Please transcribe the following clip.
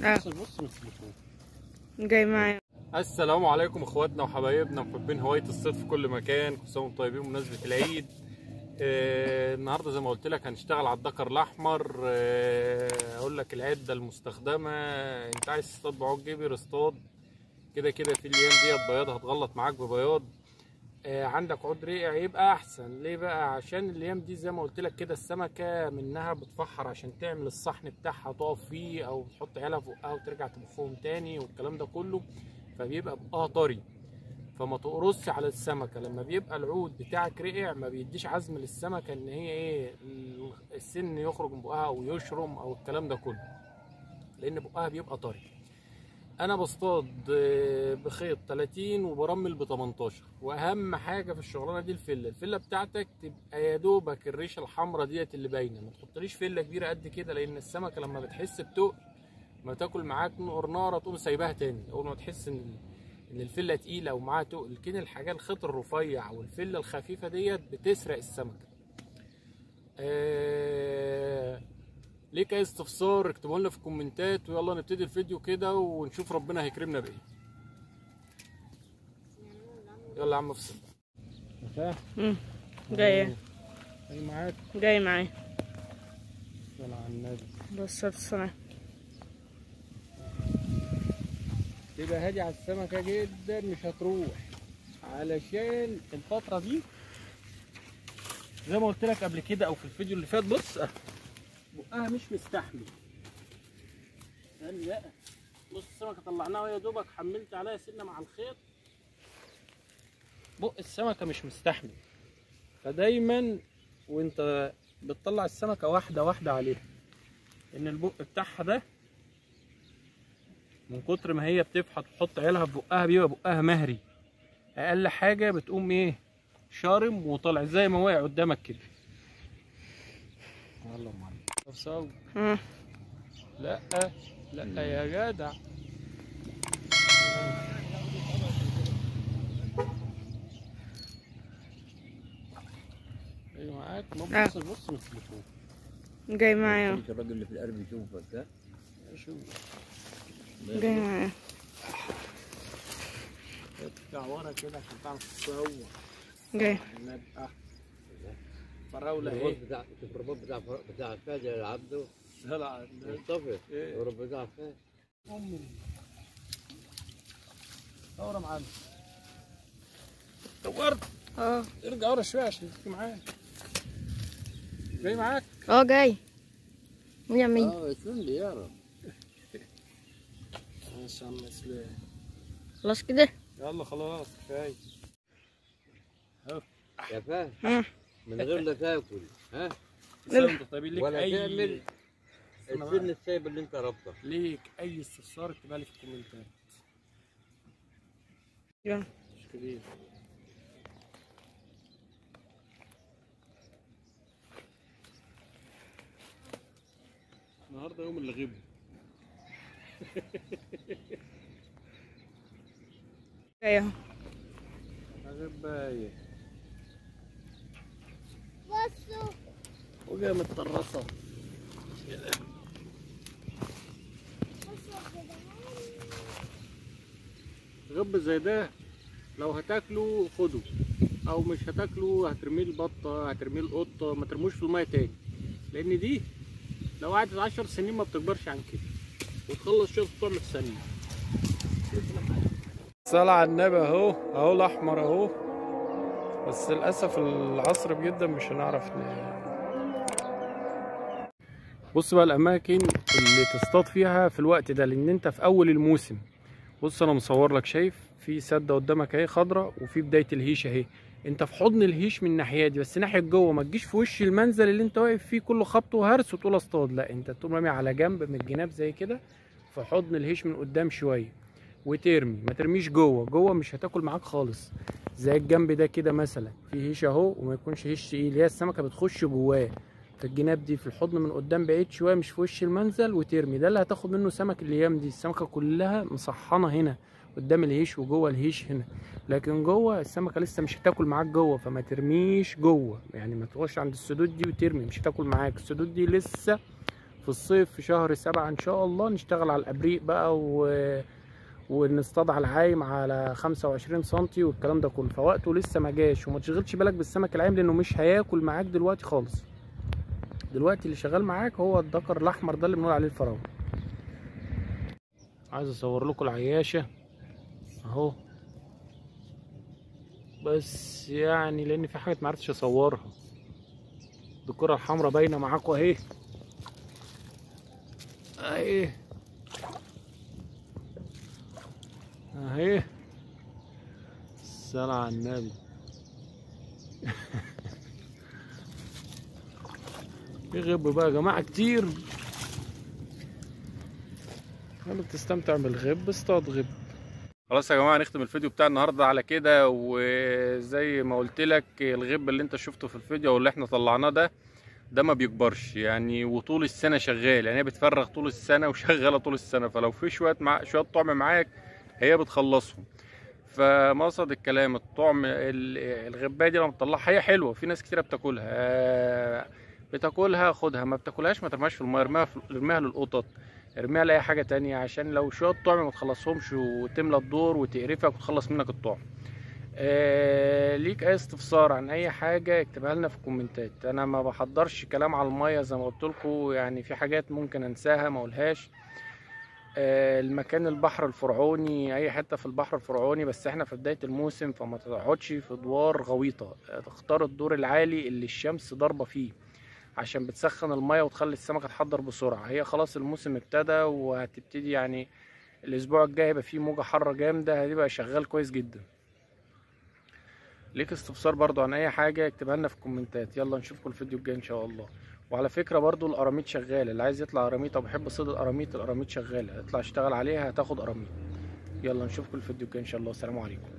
معاك. بص جاي معايا. السلام عليكم اخواتنا وحبايبنا محبين هوايه الصيد في كل مكان، كل سنه وانتم طيبين بمناسبه العيد. النهارده زي ما قلت لك هنشتغل على الدكر الاحمر. اقول لك العده المستخدمه، انت عايز تصطاد بعوج جبر اصطاد، كده كده في الايام ديت بياض هتغلط معاك ببياض. عندك عود رقع يبقى احسن. ليه بقى؟ عشان الايام دي زي ما قلت لك كده السمكه منها بتفحر عشان تعمل الصحن بتاعها تقف فيه، او تحط عيالها فوقها وترجع تبفهم تاني والكلام ده كله، فبيبقى بقها طري. فما تقرصش على السمكه. لما بيبقى العود بتاعك رقع ما بيديش عزم للسمكه ان هي ايه السن يخرج من بقها او يشرم او الكلام ده كله، لان بقها بيبقى طري. انا بصطاد بخيط 30 وبرمل ب 18، واهم حاجه في الشغلانه دي الفله بتاعتك تبقى يا دوبك الريشه الحمراء ديت اللي باينه. ما تحطليش فله كبيره قد كده، لان السمكه لما بتحس بتقل ما تاكل معاك نقرناره تقوم سايباها تاني. اول ما تحس ان الفله تقيله ومعاها تقل كده، الحاجه الخيط الرفيع والفله الخفيفه ديت بتسرق السمكه. ليك اي استفسار اكتبوا لنا في الكومنتات، ويلا نبتدي الفيديو كده ونشوف ربنا هيكرمنا بايه. يلا يا عم افصل. جايه. جاي معاك. جاي معايا. صل على النبي. بص السنة تبقى هادي على السمكه جدا، مش هتروح، علشان الفتره دي زي ما قلت لك قبل كده او في الفيديو اللي فات. بص بقها مش مستحمل. لا بص السمكه طلعناها وهي دوبك حملت عليها سنه مع الخيط، بق السمكه مش مستحمل. فدايما وانت بتطلع السمكه واحده واحده عليها، ان البق بتاعها ده من كتر ما هي بتفحط وتحط عيالها في بقها بيبقى بقها مهري، اقل حاجه بتقوم ايه شارم وطالع زي ما واقع قدامك كده. يلا يا معلم. صوت. لا لا يا جدع. ايوه معاك. بص من التليفون. جاي معايا. الراجل اللي في القلب يشوفك. ها شوف جاي معايا. ارجع ورا كده عشان تعرف تصور. جاي. فراوله اهي. شوف الرباط بتاع فهد يا عبده. لا مصطفى الرباط بتاع فهد. امي صور يا معلم. صورت. ارجع ورا شويه عشان تيجي معاك. جاي معاك؟ جاي. مين مين؟ شو اللي يعرف. ما شاء الله سلام. خلاص كده؟ يلا خلاص كفايه. اهو يا فهد من غير لا تاكل. ها طيب ليك ولا اي تعمل السن السايب اللي انت رابطه. ليك اي استفسار اكتبها لي في الكومنتات. يلا مش كبير. النهارده يوم اللي غيبه. جاي اهو. غبايه بصوا وجايه متطرصه. غب زي ده لو هتاكله خده، او مش هتاكله هترميه البطه، هترميه القطه، ما ترموش في الميه تاني، لان دي لو قعدت 10 سنين ما بتكبرش عن كده وتخلص شويه طعم السنين. صلاة على النبي. اهو الاحمر اهو، بس للاسف العصر جدا مش هنعرف بص بقى الاماكن اللي تصطاد فيها في الوقت ده، لان انت في اول الموسم. بص انا مصور لك، شايف في سده قدامك اهي خضراء، وفي بدايه الهيش اهي. انت في حضن الهيش من الناحيه دي، بس ناحيه جوه ما تجيش في وش المنزل اللي انت واقف فيه كله خبط وهرس وتقول اصطاد. لا، انت تقوم رامي على جنب من الجناب زي كده في حضن الهيش من قدام شويه وترمي. ما ترميش جوه مش هتاكل معاك خالص. زي الجنب ده كده مثلا في هيش اهو، وما يكونش هيش تقيل، هي السمكه بتخش جواه في الجناب دي في الحضن من قدام بعيد شويه، مش في وش المنزل، وترمي. ده اللي هتاخد منه سمك الايام دي. السمكه كلها مصحنه هنا قدام الهيش وجوه الهيش هنا، لكن جوه السمكه لسه مش هتاكل معاك جوه، فما ترميش جوه. يعني ما تخش عند السدود دي وترمي، مش هتاكل معاك. السدود دي لسه في الصيف في شهر 7 ان شاء الله نشتغل على الابريق بقى ونصطاد على العايم على 25 سنتي والكلام ده كله. فوقته لسه ما جاش، وما تشغلش بالك بالسمك العايم لانه مش هياكل معاك دلوقتي خالص. دلوقتي اللي شغال معاك هو الدكر الاحمر ده اللي بنقول عليه الفراوله. عايز اصور لكم العياشه اهو، بس يعني لان في حاجات معرفتش اصورها. الكرة الحمراء باينه معاكم اهي اهي اهي. الصلاة على النبي. في غب بقى يا جماعه كتير. يلا بتستمتع بالغب اصطاد غب. خلاص يا جماعه نختم الفيديو بتاع النهارده على كده. وزي ما قلت لك الغب اللي انت شفته في الفيديو واللي احنا طلعناه ده ما بيكبرش يعني، وطول السنه شغال يعني. هي بتفرغ طول السنه وشغاله طول السنه، فلو في شويه طعم معاك هي بتخلصهم. فمقصد الكلام الطعم الغبايه دي لما تطلعها هي حلوه، في ناس كتيره بتاكلها خدها، ما بتاكلهاش ما ترميهاش في الميه، ارميها للقطط، ارميها لاي حاجه تانية، عشان لو شويه طعم ما تخلصهمش وتملى الدور وتقرفك وتخلص منك الطعم. ليك اي استفسار عن اي حاجه اكتبها لنا في الكومنتات. انا ما بحضرش كلام على الميه زي ما قلت لكم يعني، في حاجات ممكن انساها ما اقولهاش. المكان البحر الفرعوني، اي حته في البحر الفرعوني، بس احنا في بدايه الموسم فما تقعدش في ادوار غويطه، تختار الدور العالي اللي الشمس ضاربه فيه عشان بتسخن الميه وتخلي السمكه تحضر بسرعه. هي خلاص الموسم ابتدى وهتبتدي يعني، الاسبوع الجاي هيبقى فيه موجه حاره جامده، هتبقى شغال كويس جدا. ليك استفسار برضو عن اي حاجه اكتبها لنا في الكومنتات. يلا نشوفكم الفيديو الجاي ان شاء الله. وعلى فكره برضو القراميط شغاله، اللي عايز يطلع قراميط او بيحب صيد القراميط شغاله، اطلع اشتغل عليها هتاخد قراميط. يلا نشوفكم الفيديو الجاي ان شاء الله. السلام عليكم.